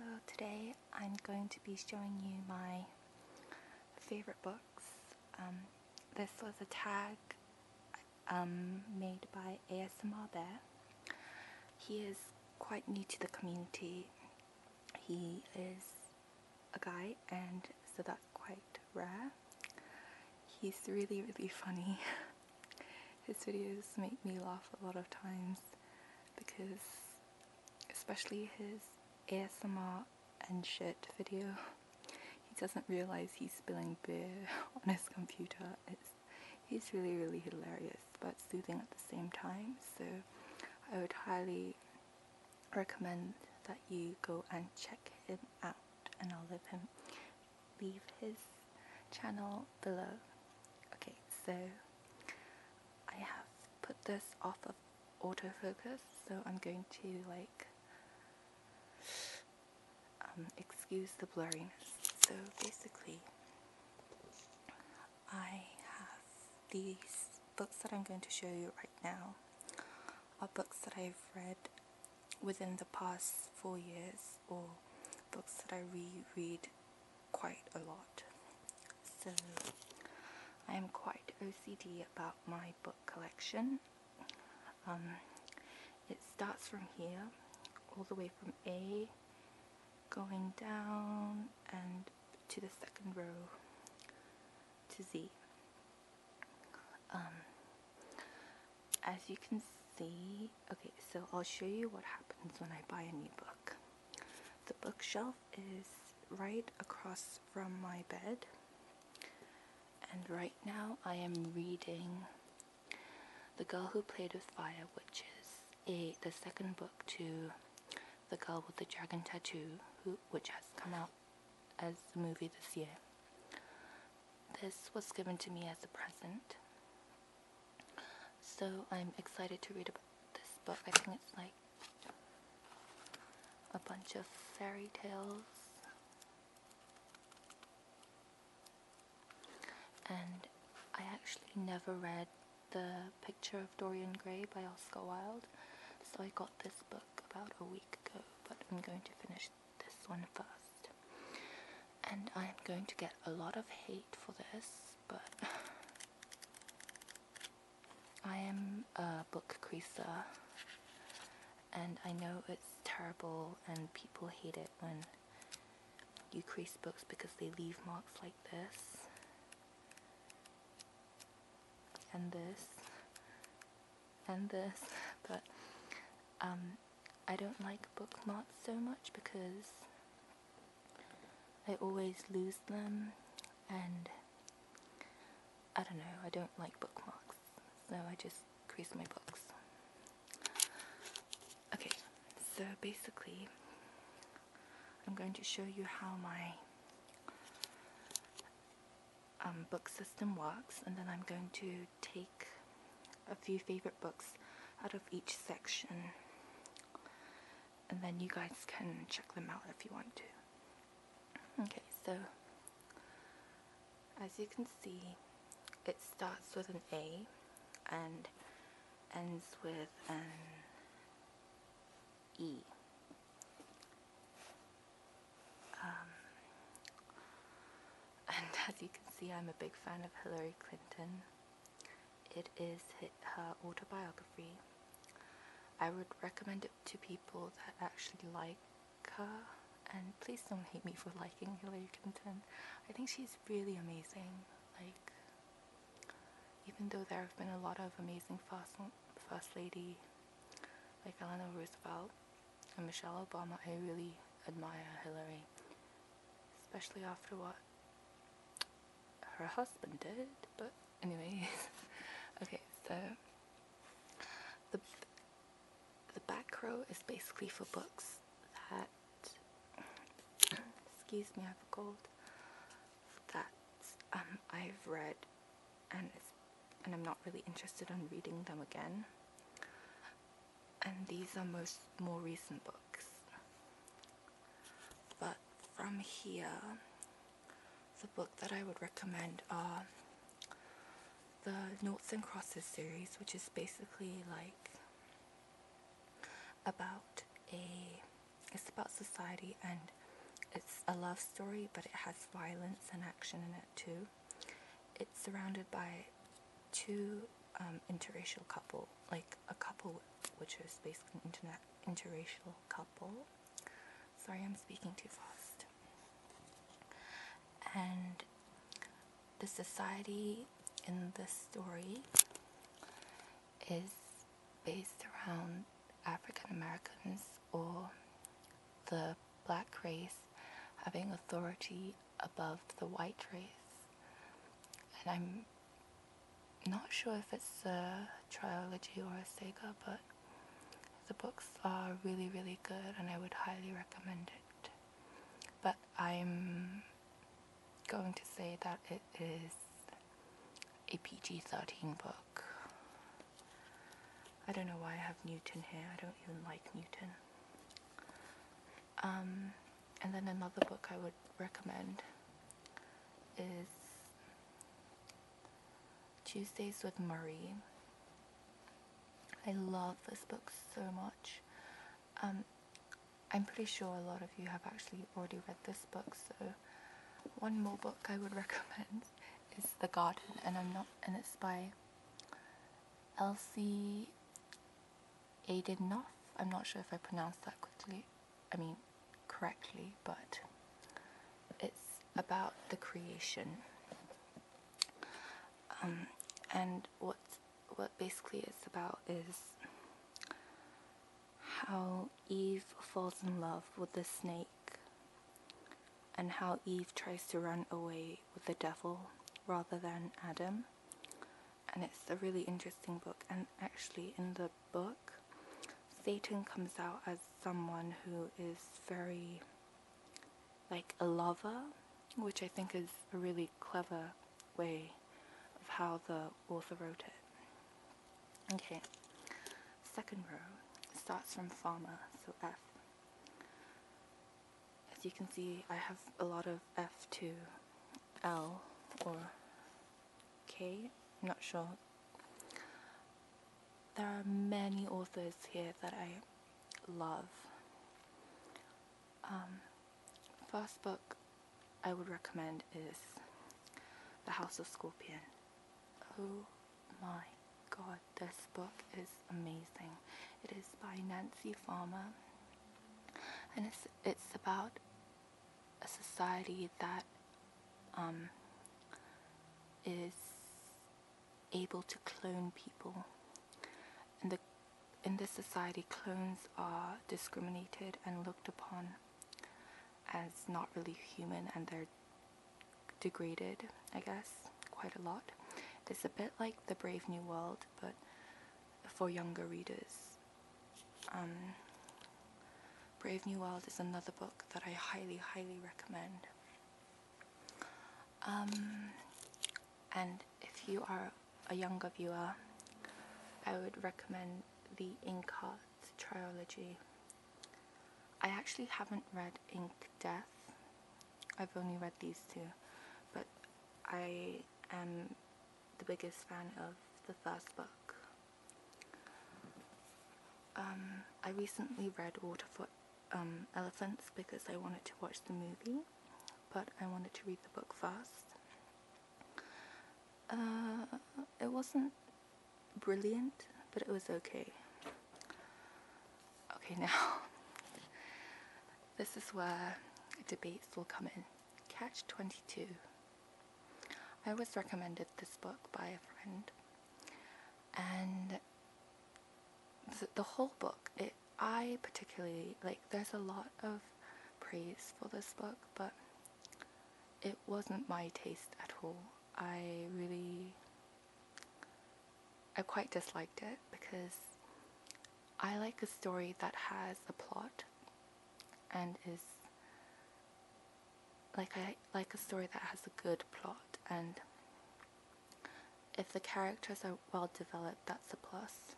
So today I'm going to be showing you my favorite books. This was a tag made by asmrbear. He is quite new to the community. He is a guy, and so that's quite rare. He's really funny. His videos make me laugh a lot of times because, especially his ASMR and shit video, he doesn't realize he's spilling beer on his computer. He's really hilarious but soothing at the same time, so I would highly recommend that you go and check him out, and I'll leave his channel below. Okay, so I have put this off of autofocus, so I'm going to excuse the blurriness. So basically, I have these books that I'm going to show you right now are books that I've read within the past 4 years, or books that I reread quite a lot. So I am quite OCD about my book collection. It starts from here, all the way from A, going down and to the second row to Z. As you can see, okay, so I'll show you what happens when I buy a new book. The bookshelf is right across from my bed, and right now I am reading The Girl Who Played with Fire, which is the second book to The Girl with the Dragon Tattoo, which has come out as a movie this year. This was given to me as a present, so I'm excited to read about this book. I think it's like a bunch of fairy tales, and I actually never read The Picture of Dorian Gray by Oscar Wilde, so I got this book about a week ago, but I'm going to finish this one first. And I'm going to get a lot of hate for this, but I am a book creaser, and I know it's terrible and people hate it when you crease books because they leave marks like this and this and this, but I don't like bookmarks so much because I always lose them, and I don't know, I don't like bookmarks, so I just crease my books. Okay, so basically I'm going to show you how my book system works, and then I'm going to take a few favorite books out of each section, and then you guys can check them out if you want to. Okay, so as you can see, it starts with an A and ends with an E. And as you can see, I'm a big fan of Hillary Clinton. It is her autobiography. I would recommend it to people that actually like her, and please don't hate me for liking Hillary Clinton. I think she's really amazing. Like, even though there have been a lot of amazing first lady like Eleanor Roosevelt and Michelle Obama, I really admire Hillary, especially after what her husband did. But anyways, okay, so the back row is basically for books that excuse me, I have a cold, that I've read and I'm not really interested in reading them again, and these are more recent books. But from here, the book that I would recommend are the Noughts and Crosses series, which is basically like about a about society, and it's a love story, but it has violence and action in it too. It's surrounded by two interracial couple, like a couple which is basically an interracial couple. Sorry, I'm speaking too fast. And the society in this story is based around African Americans, or the black race, having authority above the white race. And I'm not sure if it's a trilogy or a saga, but the books are really, really good, and I would highly recommend it. But I'm going to say that it is a PG-13 book. I don't know why I have Newton here. I don't even like Newton. And then another book I would recommend is Tuesdays with Morrie. I love this book so much. I'm pretty sure a lot of you have actually already read this book, so one more book I would recommend is The Garden, and it's by Elsie Aidenoff. I'm not sure if I pronounced that correctly, but it's about the creation. And what basically it's about is how Eve falls in love with the snake, and how Eve tries to run away with the devil rather than Adam. And it's a really interesting book, and actually in the book Satan comes out as someone who is very like a lover, which I think is a really clever way of how the author wrote it. Okay, second row starts from farmer, so F. As you can see, I have a lot of F to L or K, I'm not sure. There are many authors here that I love. First book I would recommend is The House of Scorpion. Oh my god, this book is amazing. It is by Nancy Farmer, and it's about a society that is able to clone people. In this society, clones are discriminated and looked upon as not really human, and they're degraded, I guess, quite a lot. It's a bit like The Brave New World, but for younger readers. Brave New World is another book that I highly, highly recommend. And if you are a younger viewer, I would recommend the Inkheart trilogy. I actually haven't read Ink Death. I've only read these two, but I am the biggest fan of the first book. I recently read Water for Elephants because I wanted to watch the movie, but I wanted to read the book first. It wasn't brilliant, but it was okay. Okay, now this is where debates will come in. Catch-22. I was recommended this book by a friend, and the whole book, I particularly, there's a lot of praise for this book, but it wasn't my taste at all. I quite disliked it because I like a story that has a plot and is I like a story that has a good plot, and if the characters are well developed, that's a plus.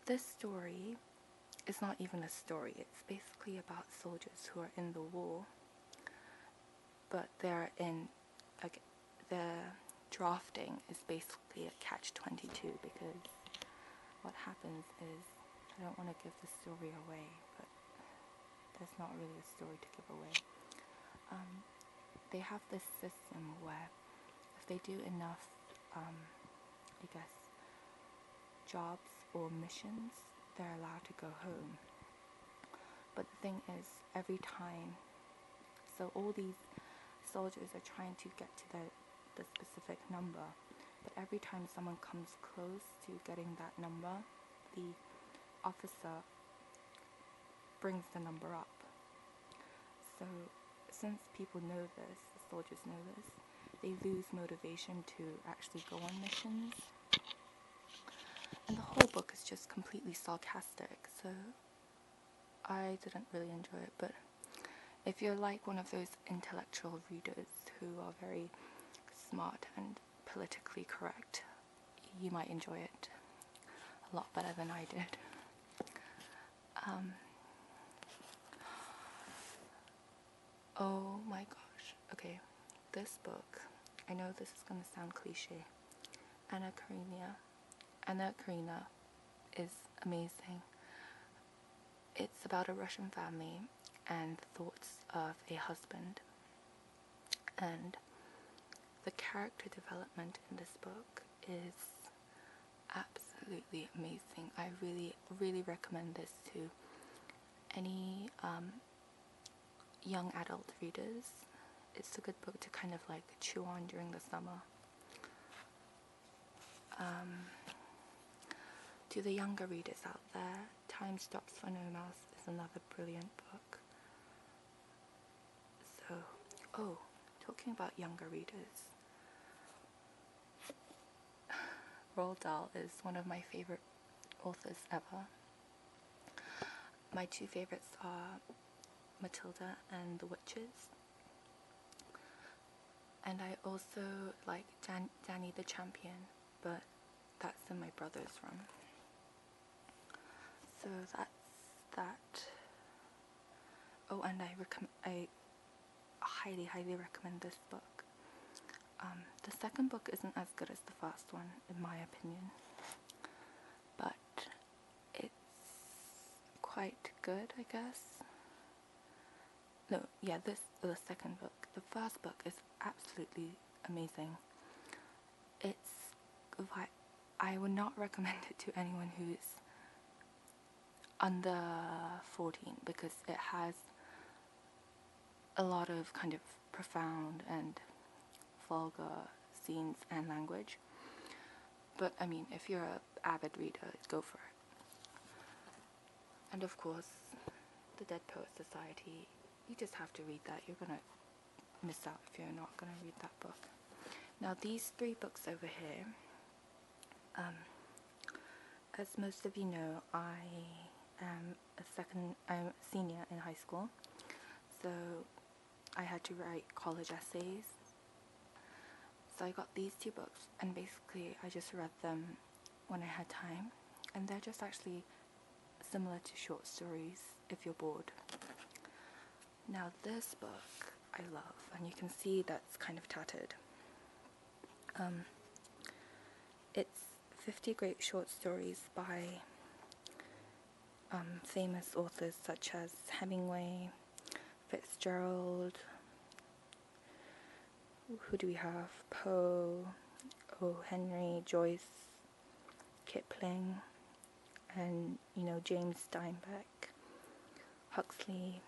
This story is not even a story. It's basically about soldiers who are in the war, but the drafting is basically a catch-22, because what happens is, I don't want to give the story away, but there's it's not really a story to give away. They have this system where if they do enough, I guess, jobs or missions, they're allowed to go home. But the thing is, every time, so all these soldiers are trying to get to the specific number, but every time someone comes close to getting that number, the officer brings the number up. So since people know this, the soldiers know this, they lose motivation to actually go on missions. And the whole book is just completely sarcastic, so I didn't really enjoy it. But if you're like one of those intellectual readers who are very smart and politically correct, you might enjoy it a lot better than I did. Oh my gosh. Okay, this book, I know this is going to sound cliche. Anna Karenina is amazing. It's about a Russian family and the thoughts of a husband. And the character development in this book is absolutely amazing. I really, really recommend this to any young adult readers. It's a good book to kind of like chew on during the summer. To the younger readers out there, Time Stops for No Mouse is another brilliant book. So, talking about younger readers, Roald Dahl is one of my favorite authors ever. My two favorites are Matilda and the Witches. And I also like Danny the Champion, but that's in my brother's room. So that's that. Oh, and I highly, highly recommend this book. The second book isn't as good as the first one, in my opinion, but it's quite good, I guess. No, yeah, the second book. The first book is absolutely amazing. I would not recommend it to anyone who's under 14 because it has a lot of kind of profound and vulgar scenes and language. But I mean, if you're an avid reader, go for it. And of course, the Dead Poets Society, you just have to read that. You're gonna miss out if you're not gonna read that book. Now these three books over here, as most of you know, I am I'm a senior in high school, so I had to write college essays. So I got these two books, and basically I just read them when I had time, and they're just actually similar to short stories if you're bored. Now this book I love, and you can see that's kind of tattered. It's 50 great short stories by famous authors such as Hemingway, Fitzgerald, who do we have? Poe, O. Henry, Joyce, Kipling, and James Steinbeck, Huxley.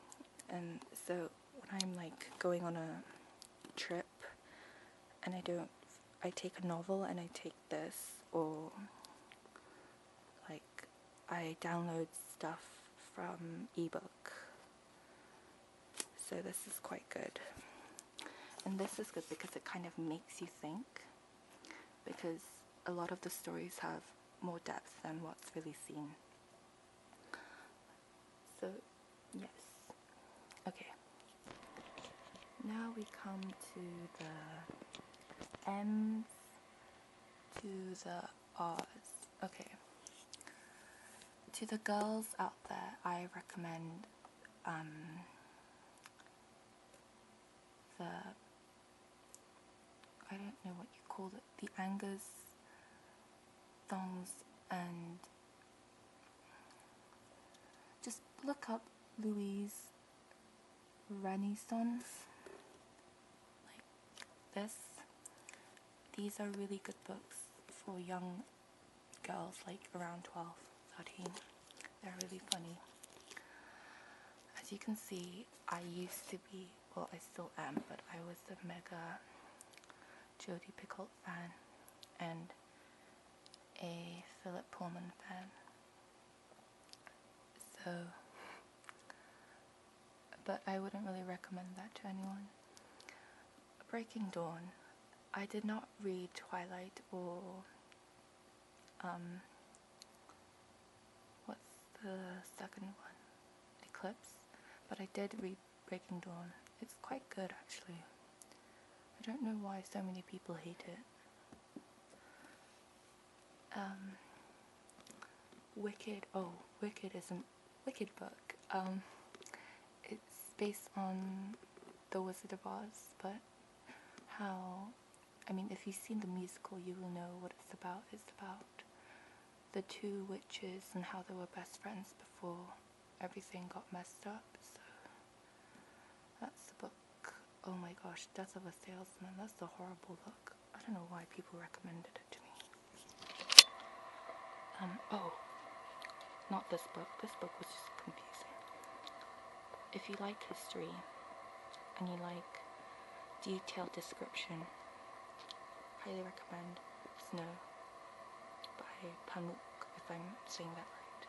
And so when I'm like going on a trip and I take a novel and I take this, or like I download stuff from ebook. So this is quite good. And this is good because it kind of makes you think, because a lot of the stories have more depth than what's really seen. So, yes. Okay. Now we come to the M's to the R's. Okay. To the girls out there, I recommend I don't know what you call it, the Angus, Thongs, and just look up Louise Renaissance, like this. These are really good books for young girls, like around 12, 13. They're really funny. As you can see, I used to be, well, I still am, but I was a mega Jodi Picoult fan and a Philip Pullman fan. So, but I wouldn't really recommend that to anyone. Breaking Dawn. I did not read Twilight or what's the second one? Eclipse. But I did read Breaking Dawn. It's quite good actually. I don't know why so many people hate it. Wicked. Oh, Wicked is a Wicked book. It's based on The Wizard of Oz, but how, I mean, if you've seen the musical, you will know what it's about. It's about the two witches and how they were best friends before everything got messed up. So that's the book. Oh my gosh, Death of a Salesman. That's a horrible book. I don't know why people recommended it to me. Oh, not this book. This book was just confusing. If you like history and you like detailed description, highly recommend Snow by Pamuk, if I'm saying that right.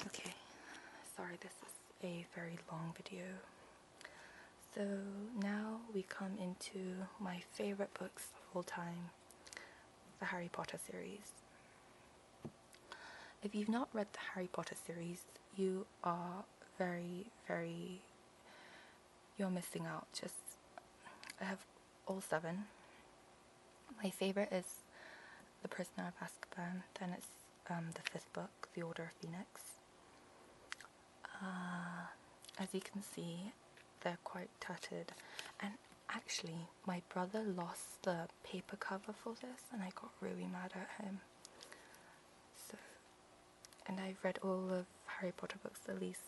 Okay, sorry, this is a very long video. So now we come into my favorite books of all time, the Harry Potter series. If you've not read the Harry Potter series, you are you're missing out. I have all 7. My favorite is The Prisoner of Azkaban, then it's the 5th book, The Order of Phoenix. As you can see, they're quite tattered, and actually my brother lost the paper cover for this and I got really mad at him. So, and I've read all of Harry Potter books at least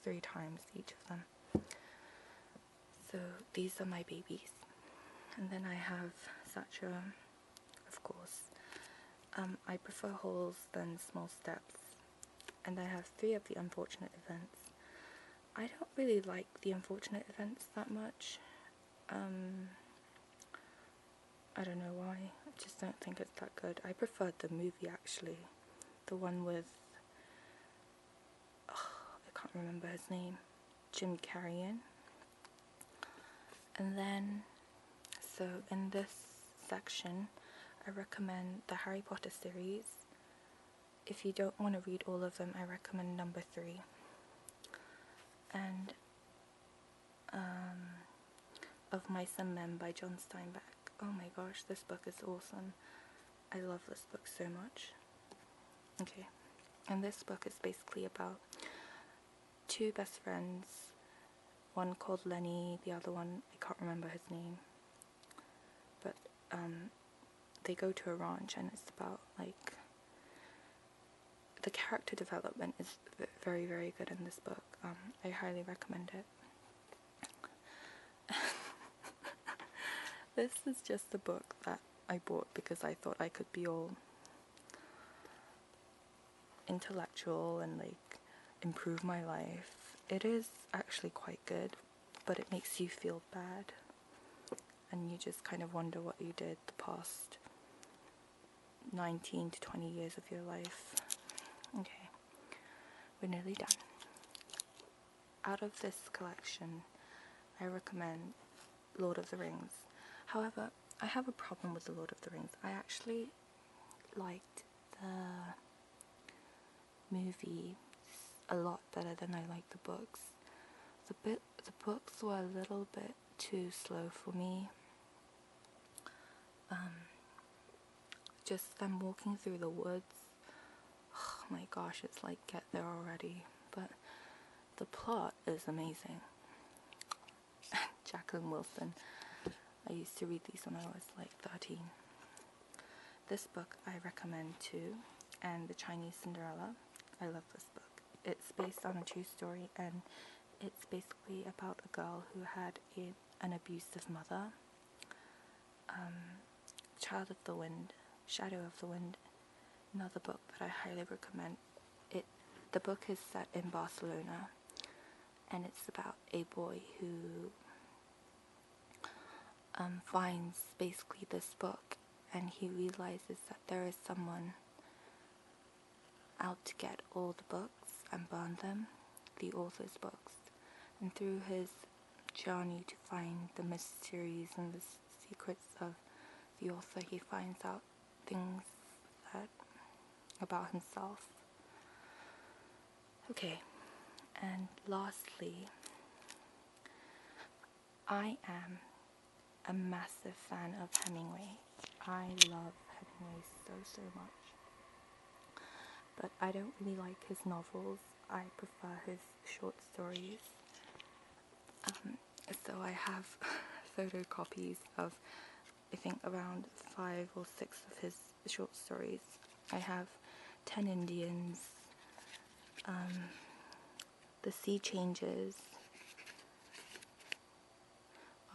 3 times, each of them. So these are my babies. And then I have Satcher, of course. I prefer Holes than Small Steps. And I have 3 of The Unfortunate Events. I don't really like The Unfortunate Events that much. I don't know why. I just don't think it's that good. I preferred the movie actually. The one with, I can't remember his name, Jim Carrey in. And then, so in this section, I recommend the Harry Potter series. If you don't want to read all of them, I recommend number 3. And Of Mice and Men by John Steinbeck. Oh my gosh, this book is awesome. I love this book so much. Okay, and this book is basically about 2 best friends, one called Lenny, the other one, I can't remember his name, but they go to a ranch, and it's about, like, the character development is very good in this book. I highly recommend it. This is just a book that I bought because I thought I could be all intellectual and like improve my life. It is actually quite good, but it makes you feel bad and you just kind of wonder what you did the past 19 to 20 years of your life. Okay, we're nearly done. Out of this collection, I recommend Lord of the Rings. However, I have a problem with the Lord of the Rings. I actually liked the movie a lot better than I liked the books. The books were a little bit too slow for me. Just them walking through the woods. Oh my gosh, it's like, get there already. But the plot is amazing. Jacqueline Wilson. I used to read these when I was like 13. This book I recommend too, and The Chinese Cinderella. I love this book. it's based on a true story, and it's basically about a girl who had an abusive mother. Child of the Wind, Shadow of the Wind, another book that I highly recommend. The book is set in Barcelona, and it's about a boy who finds basically this book, and he realizes that there is someone out to get all the books and burn them, the author's books. And through his journey to find the mysteries and the secrets of the author, he finds out things about himself. Okay, and lastly, I am a massive fan of Hemingway. I love Hemingway so much. But I don't really like his novels. I prefer his short stories. So I have photocopies of, I think, around 5 or 6 of his short stories. I have 10 Indians, The Sea Changes,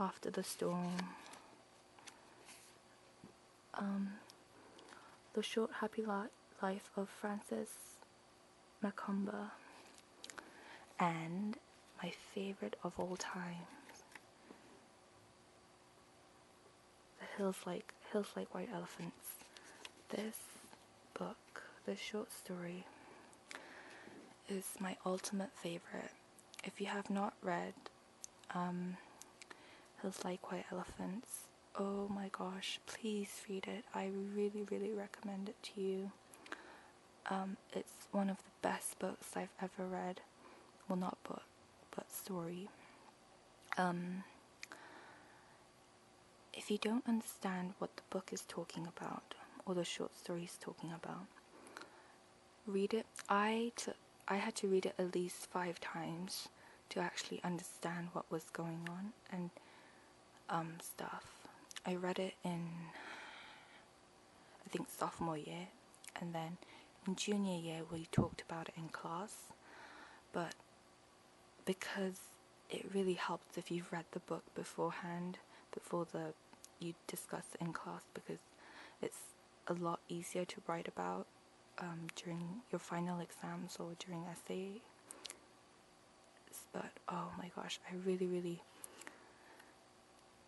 After the Storm, The Short Happy Life of Francis Macomber, and my favorite of all time, The Hills Like White Elephants. This book, this short story, is my ultimate favorite. If you have not read Hills Like White Elephants, oh my gosh, please read it. I really recommend it to you. It's one of the best books I've ever read. Well, not book, but story. If you don't understand what the book is talking about, or the short story is talking about, read it. I had to read it at least 5 times to actually understand what was going on and stuff. I read it in, I think, sophomore year, and then in junior year we talked about it in class. But because it really helps if you've read the book beforehand, before you discuss it in class, because it's a lot easier to write about during your final exams or during essays. But oh my gosh, I really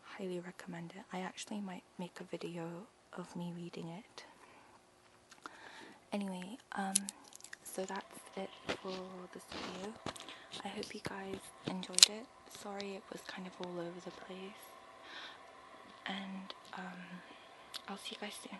highly recommend it. I actually might make a video of me reading it. Anyway, so that's it for this video. I hope you guys enjoyed it. Sorry it was kind of all over the place. And I'll see you guys soon.